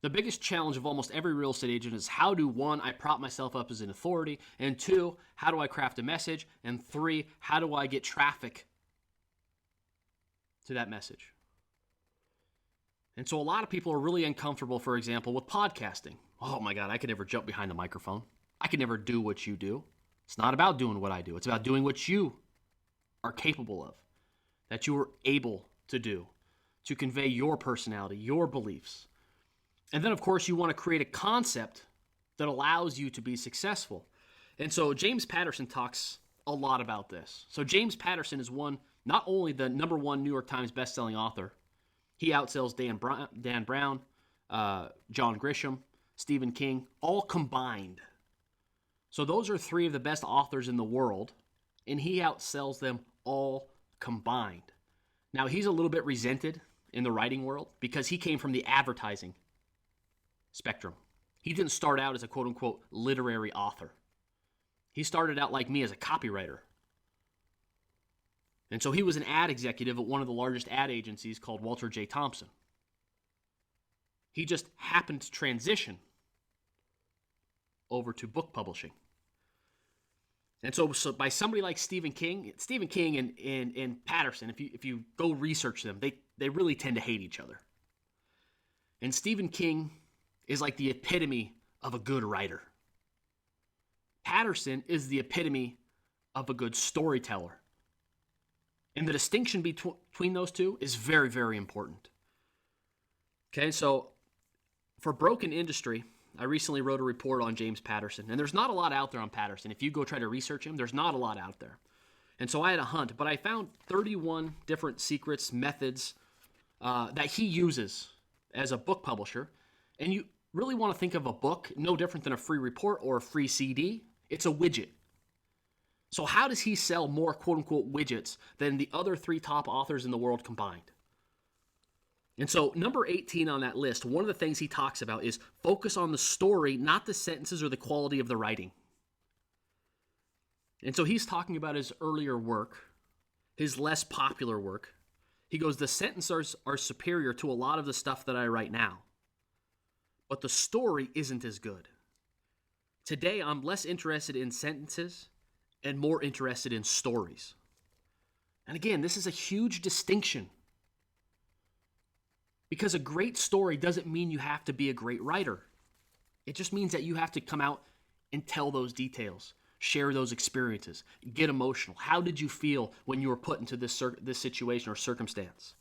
The biggest challenge of almost every real estate agent is how do, one, I prop myself up as an authority, and two, how do I craft a message, and three, how do I get traffic to that message? And so a lot of people are really uncomfortable, for example, with podcasting. Oh my God, I could never jump behind a microphone. I could never do what you do. It's not about doing what I do. It's about doing what you are capable of, that you are able to do, to convey your personality, your beliefs. And then, of course, you want to create a concept that allows you to be successful. And so James Patterson talks a lot about this. So James Patterson is not only the #1 New York Times bestselling author, he outsells Dan Brown, John Grisham, Stephen King, all combined. So those are 3 of the best authors in the world, and he outsells them all combined. Now, he's a little bit resented in the writing world because he came from the advertising spectrum. He didn't start out as a quote-unquote literary author. He started out like me as a copywriter. And so he was an ad executive at one of the largest ad agencies called Walter J. Thompson. He just happened to transition over to book publishing. And so by somebody like Stephen King and Patterson, if you go research them, they really tend to hate each other. And Stephen King is like the epitome of a good writer. Patterson is the epitome of a good storyteller. And the distinction between those two is very, very important. Okay, so for Broken Industry, I recently wrote a report on James Patterson, and there's not a lot out there on Patterson. If you go try to research him, there's not a lot out there. And so I had a hunt, but I found 31 different secrets, methods that he uses as a book publisher. And you really want to think of a book no different than a free report or a free CD. It's a widget. So how does he sell more quote-unquote widgets than the other 3 top authors in the world combined? And so number 18 on that list, one of the things he talks about is focus on the story, not the sentences or the quality of the writing. And so he's talking about his earlier work, his less popular work. He goes, the sentences are superior to a lot of the stuff that I write now, but the story isn't as good. Today, I'm less interested in sentences and more interested in stories. And again, this is a huge distinction, because a great story doesn't mean you have to be a great writer. It just means that you have to come out and tell those details, share those experiences, get emotional. How did you feel when you were put into this situation or circumstance?